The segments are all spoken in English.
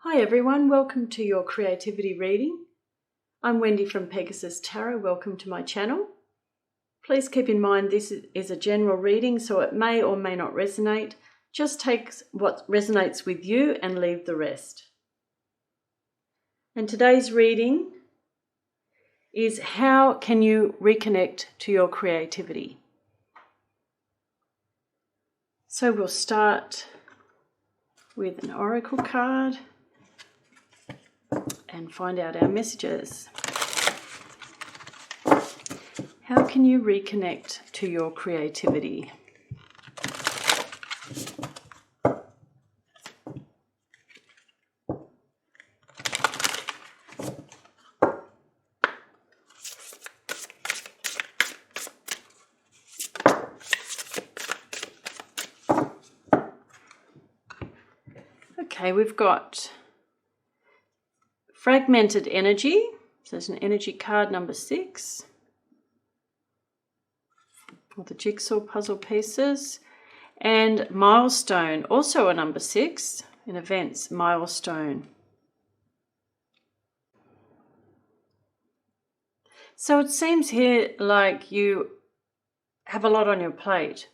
Hi everyone, welcome to your creativity reading. I'm Wendy from Pegasus Tarot. Welcome to my channel. Please keep in mind this is a general reading, so it may or may not resonate. Just take what resonates with you and leave the rest. And today's reading is how can you reconnect to your creativity? So we'll start with an oracle card and find out our messages. How can you reconnect to your creativity? Okay, we've got fragmented energy, so there's an energy card number 6, or the jigsaw puzzle pieces, and milestone, also a number 6, in events, milestone. So it seems here like you have a lot on your plate.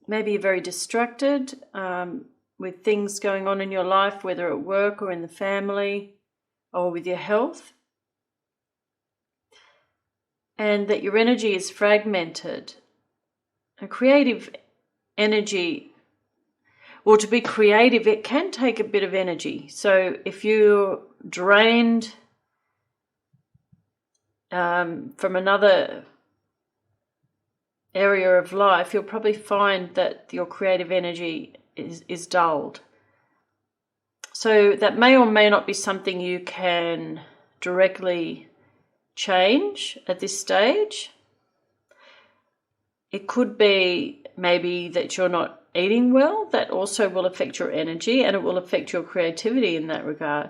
Maybe you're very distracted with things going on in your life, whether at work or in the family, or with your health, and that your energy is fragmented. A creative energy, or to be creative, it can take a bit of energy. So if you're drained from another area of life, you'll probably find that your creative energy is dulled. So that may or may not be something you can directly change at this stage. It could be maybe that you're not eating well. That also will affect your energy, and it will affect your creativity in that regard.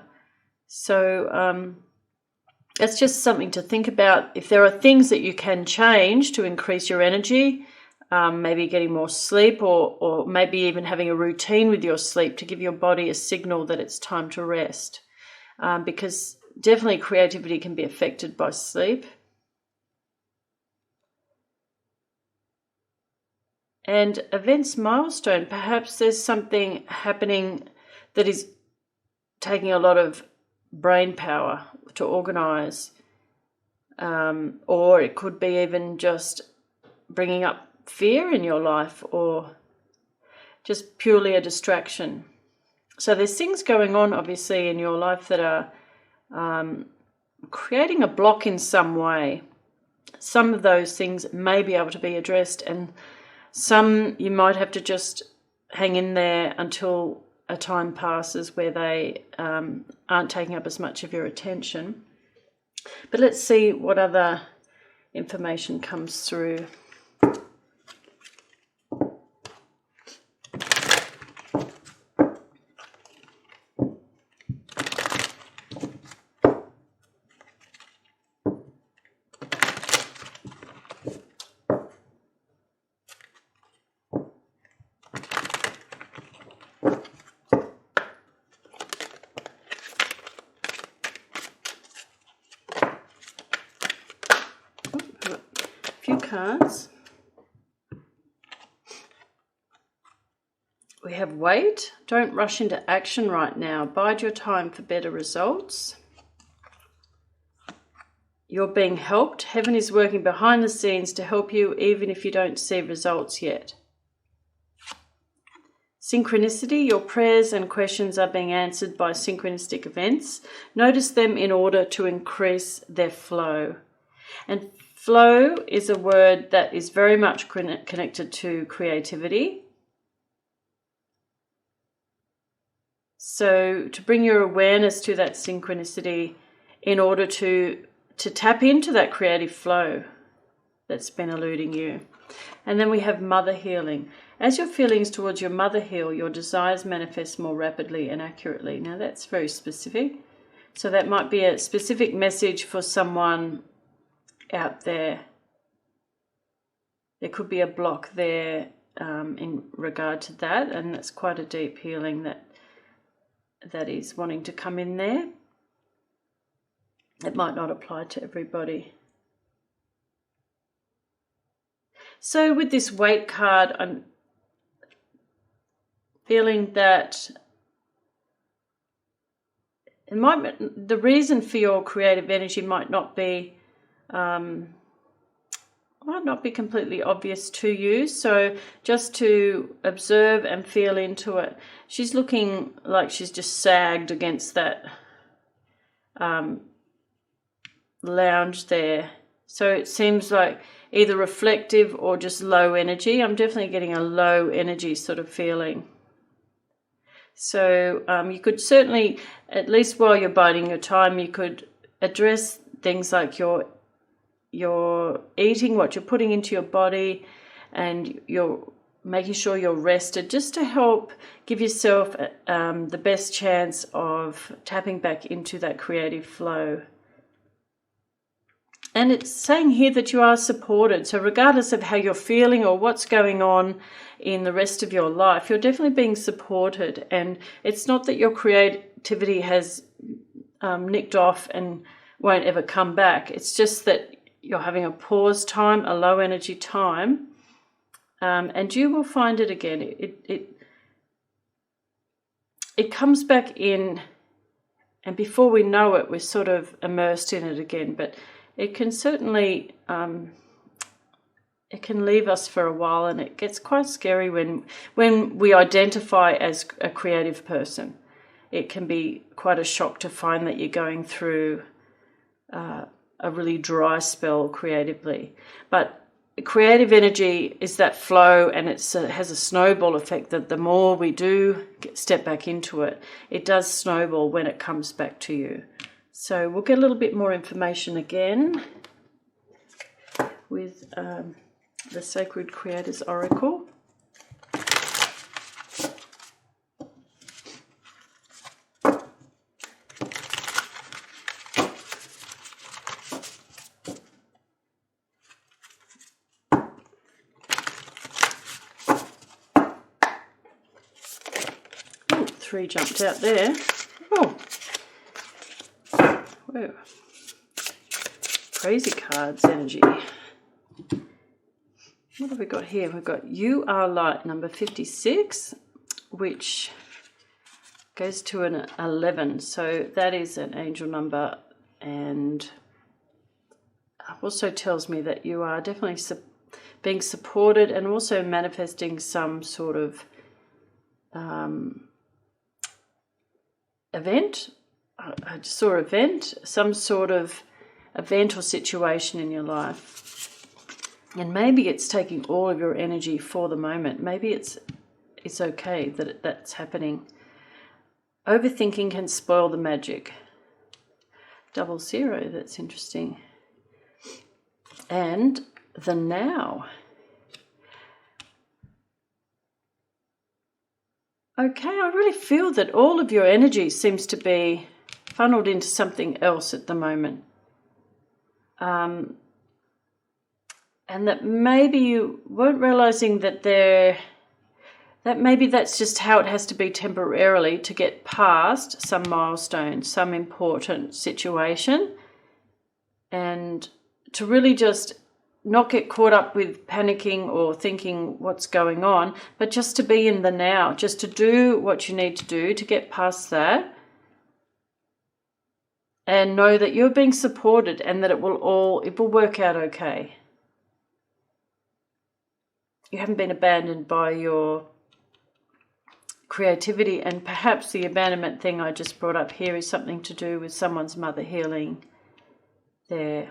So it's just something to think about. If there are things that you can change to increase your energy, maybe getting more sleep, or maybe even having a routine with your sleep to give your body a signal that it's time to rest. Because definitely creativity can be affected by sleep. And events milestone, perhaps there's something happening that is taking a lot of brain power to organise. Or it could be even just bringing up fear in your life, or just purely a distraction. So there's things going on obviously in your life that are creating a block in some way. Some of those things may be able to be addressed, and some you might have to just hang in there until a time passes where they aren't taking up as much of your attention. But let's see what other information comes through. Few cards. We have wait. Don't rush into action right now. Bide your time for better results. You're being helped. Heaven is working behind the scenes to help you, even if you don't see results yet. Synchronicity. Your prayers and questions are being answered by synchronistic events. Notice them in order to increase their flow. And flow is a word that is very much connected to creativity. So to bring your awareness to that synchronicity in order to tap into that creative flow that's been eluding you. And then we have mother healing. As your feelings towards your mother heal, your desires manifest more rapidly and accurately. Now that's very specific. So that might be a specific message for someone out there. There could be a block there in regard to that, and that's quite a deep healing that is wanting to come in there. It might not apply to everybody. So with this weight card, I'm feeling that the reason for your creative energy might not be completely obvious to you. So just to observe and feel into it. She's looking like she's just sagged against that lounge there. So it seems like either reflective or just low energy. I'm definitely getting a low energy sort of feeling. So you could certainly, at least while you're biding your time, you could address things like your eating, what you're putting into your body, and you're making sure you're rested, just to help give yourself the best chance of tapping back into that creative flow. And it's saying here that you are supported. So regardless of how you're feeling or what's going on in the rest of your life, you're definitely being supported. And it's not that your creativity has nicked off and won't ever come back. It's just that you're having a pause time, a low energy time, and you will find it again. It comes back in, and before we know it, we're sort of immersed in it again. But it can certainly, it can leave us for a while, and it gets quite scary when we identify as a creative person. It can be quite a shock to find that you're going through a really dry spell creatively. But creative energy is that flow, and it has a snowball effect that the more we do step back into it, it does snowball when it comes back to you. So we'll get a little bit more information again with the Sacred Creators Oracle. Oh, 3 jumped out there. Oh. Whoa. Crazy cards energy. What have we got here? We've got You Are Light, number 56, which goes to an 11. So that is an angel number, and also tells me that you are definitely being supported and also manifesting some sort of event. I just saw event, some sort of event or situation in your life. And maybe it's taking all of your energy for the moment. Maybe it's okay that that's happening. Overthinking can spoil the magic. 00, that's interesting. And the now. Okay, I really feel that all of your energy seems to be funneled into something else at the moment. And that maybe you weren't realizing that maybe that's just how it has to be temporarily to get past some milestone, some important situation, and to really just not get caught up with panicking or thinking what's going on, but just to be in the now, just to do what you need to do to get past that. And know that you're being supported and that it will work out okay. You haven't been abandoned by your creativity, and perhaps the abandonment thing I just brought up here is something to do with someone's mother healing there.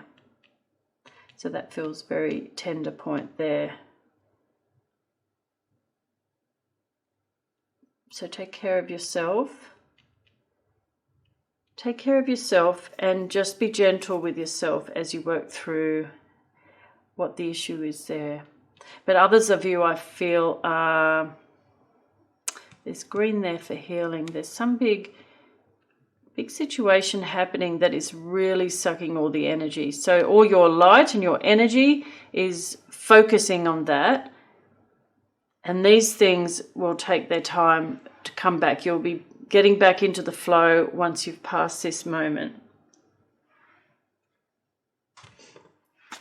So that feels very tender point there. So take care of yourself. Take care of yourself and just be gentle with yourself as you work through what the issue is there. But others of you, I feel, there's green there for healing. There's some big situation happening that is really sucking all the energy. So all your light and your energy is focusing on that. And these things will take their time to come back. You'll be getting back into the flow once you've passed this moment.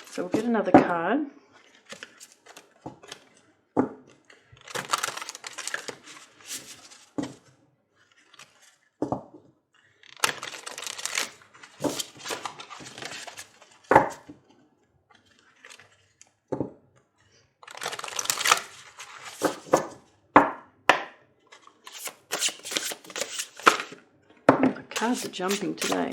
So we'll get another card. Cards are jumping today.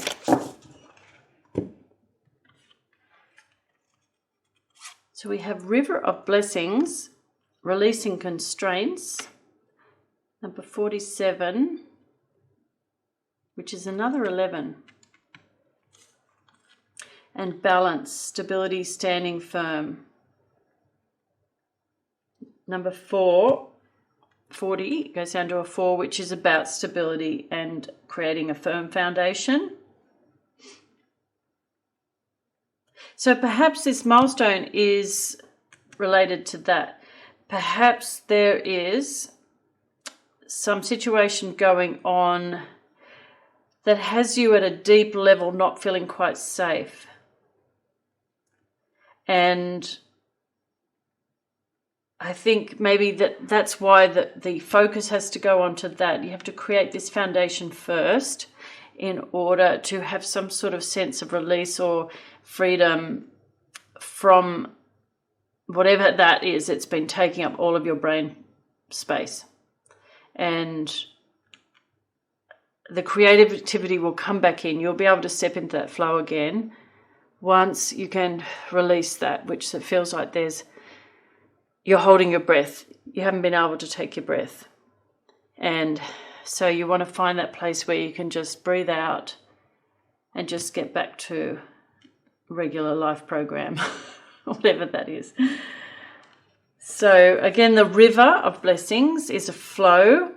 So we have River of Blessings, Releasing Constraints, number 47, which is another 11. And Balance, Stability, Standing Firm. Number 40 goes down to a 4, which is about stability and creating a firm foundation. So perhaps this milestone is related to that. Perhaps there is some situation going on that has you at a deep level not feeling quite safe. And I think maybe that's why the focus has to go onto that. You have to create this foundation first in order to have some sort of sense of release or freedom from whatever that is. It's been taking up all of your brain space. And the creativity will come back in. You'll be able to step into that flow again once you can release that, which it feels like you're holding your breath. You haven't been able to take your breath. And so you want to find that place where you can just breathe out and just get back to regular life program, whatever that is. So again, the River of Blessings is a flow.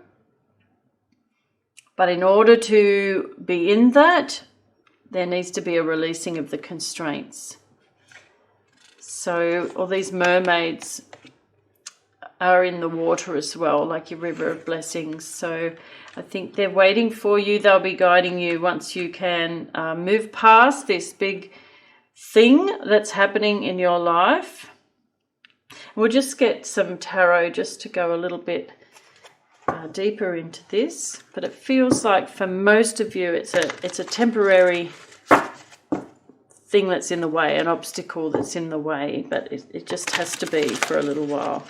But in order to be in that, there needs to be a releasing of the constraints. So all these mermaids are in the water as well, like your River of Blessings. So I think they're waiting for you. They'll be guiding you once you can move past this big thing that's happening in your life. We'll just get some tarot just to go a little bit deeper into this. But it feels like for most of you it's a temporary thing that's in the way, an obstacle that's in the way, but it just has to be for a little while.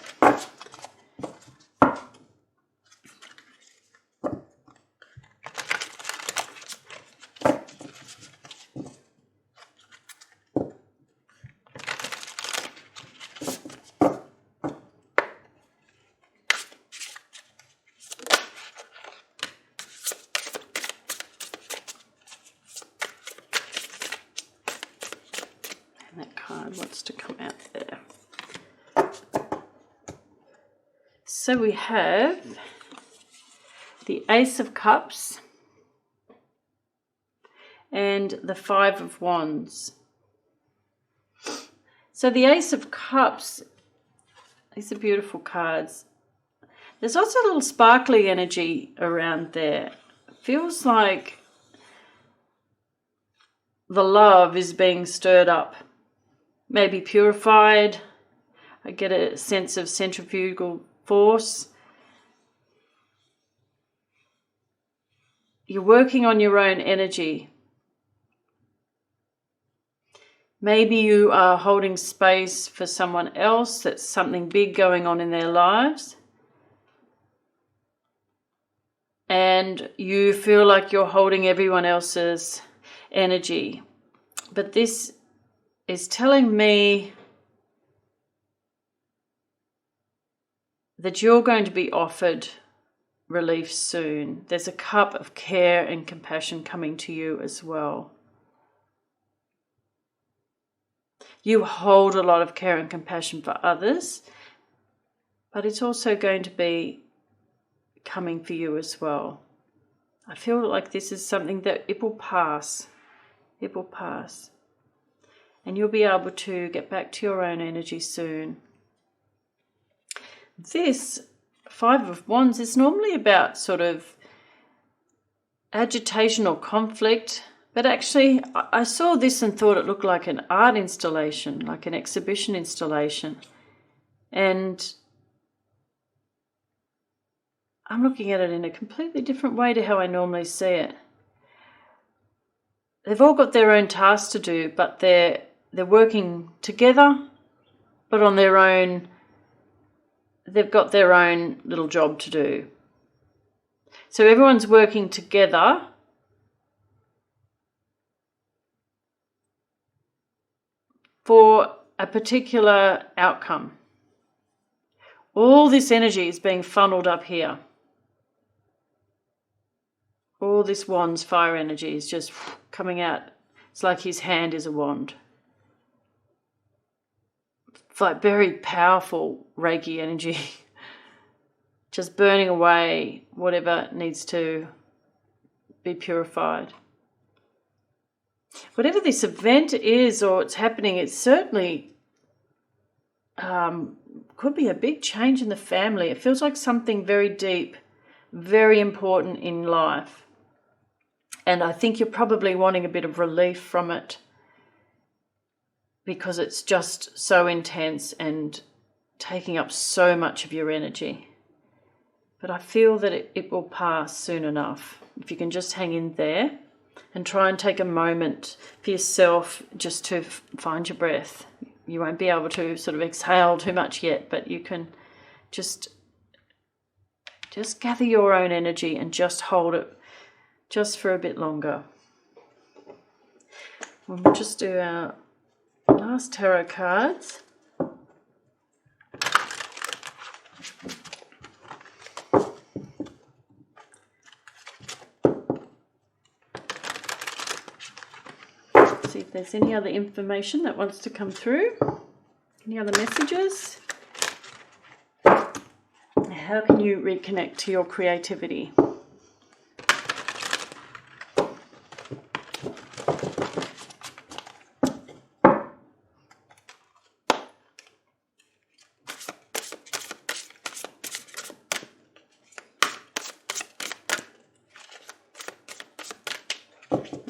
That card wants to come out there. So we have the Ace of Cups and the Five of Wands. So the Ace of Cups, these are beautiful cards. There's also a little sparkly energy around there. It feels like the love is being stirred up. Maybe purified. I get a sense of centrifugal force. You're working on your own energy. Maybe you are holding space for someone else. That's something big going on in their lives. And you feel like you're holding everyone else's energy. But this is telling me that you're going to be offered relief soon. There's a cup of care and compassion coming to you as well. You hold a lot of care and compassion for others, but it's also going to be coming for you as well. I feel like this is something that it will pass. It will pass. And you'll be able to get back to your own energy soon. This Five of Wands is normally about sort of agitation or conflict. But actually, I saw this and thought it looked like an art installation, like an exhibition installation. And I'm looking at it in a completely different way to how I normally see it. They've all got their own tasks to do, but they're working together, but on their own, they've got their own little job to do. So everyone's working together for a particular outcome. All this energy is being funneled up here. All this wand's fire energy is just coming out. It's like his hand is a wand. It's like very powerful Reiki energy. Just burning away whatever needs to be purified. Whatever this event is or it's happening, it certainly could be a big change in the family. It feels like something very deep, very important in life. And I think you're probably wanting a bit of relief from it because it's just so intense and taking up so much of your energy. But I feel that it will pass soon enough. If you can just hang in there and try and take a moment for yourself just to find your breath. You won't be able to sort of exhale too much yet, but you can just gather your own energy and just hold it just for a bit longer. We'll just do our last tarot cards. See if there's any other information that wants to come through. Any other messages? How can you reconnect to your creativity?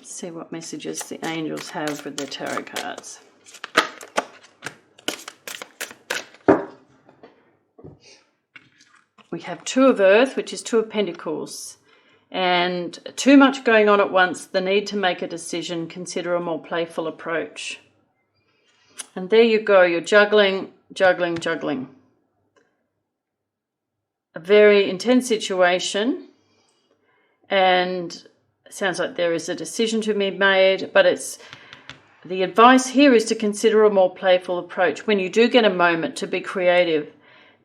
See what messages the angels have with their tarot cards. We have Two of Earth, which is Two of Pentacles. And too much going on at once, the need to make a decision, consider a more playful approach. And there you go, you're juggling, juggling, juggling. A very intense situation, and sounds like there is a decision to be made, but the advice here is to consider a more playful approach. When you do get a moment to be creative,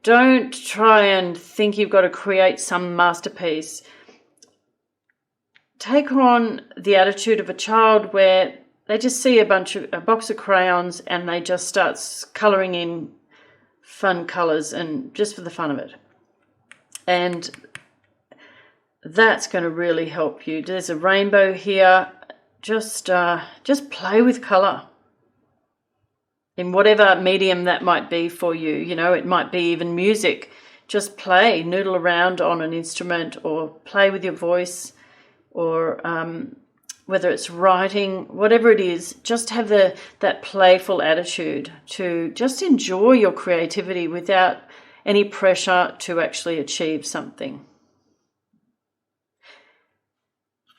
don't try and think you've got to create some masterpiece. Take on the attitude of a child where they just see a box of crayons and they just start colouring in fun colours and just for the fun of it. And that's going to really help you. There's a rainbow here. Just play with colour in whatever medium that might be for you. You know, it might be even music. Just play, noodle around on an instrument or play with your voice, or whether it's writing, whatever it is, just have that playful attitude to just enjoy your creativity without any pressure to actually achieve something.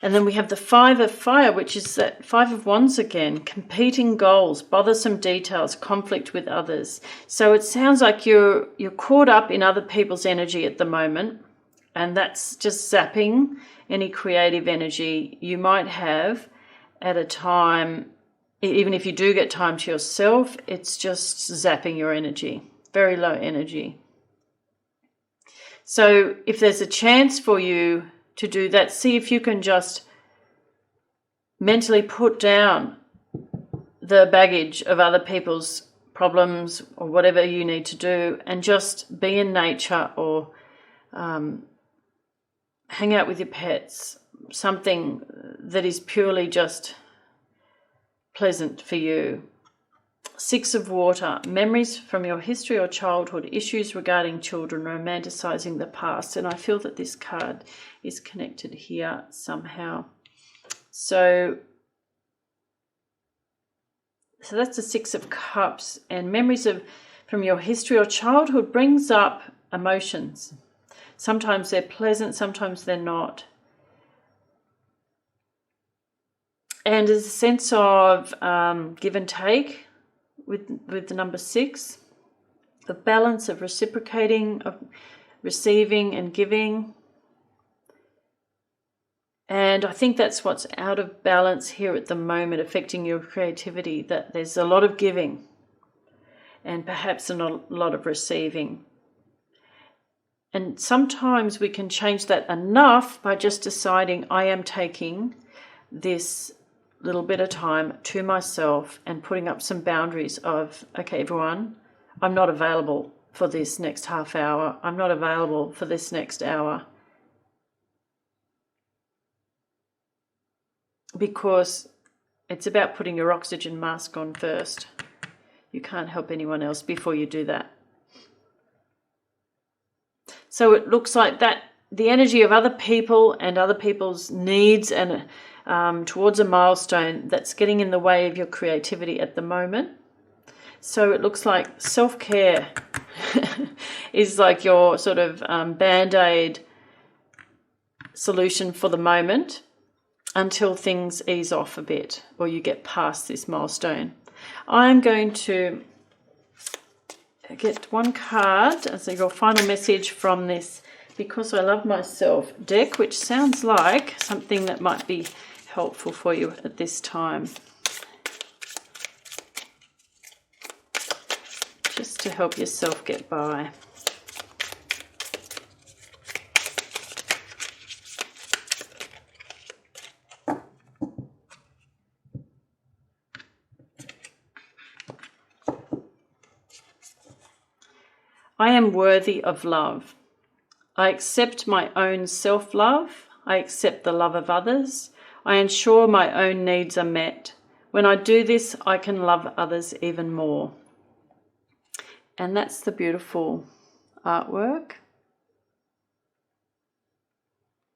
And then we have the Five of Fire, which is that Five of Wands again, competing goals, bothersome details, conflict with others. So it sounds like you're caught up in other people's energy at the moment, and that's just zapping any creative energy you might have at a time. Even if you do get time to yourself, it's just zapping your energy, very low energy. So if there's a chance for you to do that, see if you can just mentally put down the baggage of other people's problems or whatever you need to do and just be in nature or hang out with your pets, something that is purely just pleasant for you. Six of Water, memories from your history or childhood, issues regarding children, romanticizing the past. And I feel that this card is connected here somehow. So that's the Six of Cups, and memories from your history or childhood brings up emotions. Sometimes they're pleasant, sometimes they're not. And there's a sense of give and take with the number 6, the balance of reciprocating, of receiving and giving. And I think that's what's out of balance here at the moment, affecting your creativity, that there's a lot of giving and perhaps a lot of receiving. And sometimes we can change that enough by just deciding I am taking this little bit of time to myself and putting up some boundaries of, okay, everyone, I'm not available for this next half hour. I'm not available for this next hour. Because it's about putting your oxygen mask on first. You can't help anyone else before you do that. So it looks like that the energy of other people and other people's needs and towards a milestone that's getting in the way of your creativity at the moment. So it looks like self-care is like your sort of band-aid solution for the moment until things ease off a bit or you get past this milestone. I'm going to get one card as your final message from this Because I Love Myself deck, which sounds like something that might be helpful for you at this time. Just to help yourself get by. I am worthy of love. I accept my own self-love. I accept the love of others. I ensure my own needs are met. When I do this, I can love others even more. And that's the beautiful artwork.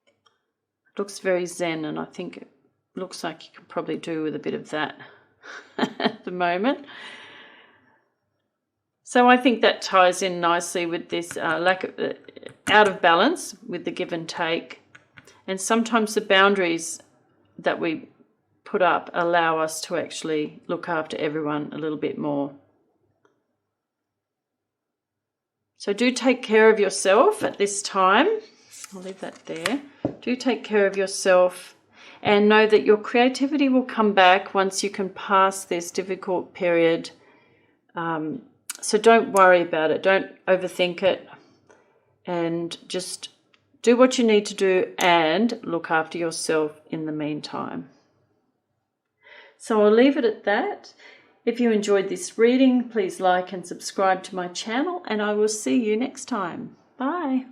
It looks very zen, and I think it looks like you can probably do with a bit of that at the moment. So I think that ties in nicely with this lack of out of balance with the give and take. And sometimes the boundaries that we put up allow us to actually look after everyone a little bit more. So do take care of yourself at this time. I'll leave that there. Do take care of yourself and know that your creativity will come back once you can pass this difficult period. So don't worry about it. Don't overthink it. And just do what you need to do and look after yourself in the meantime. So I'll leave it at that. If you enjoyed this reading, please like and subscribe to my channel, and I will see you next time. Bye.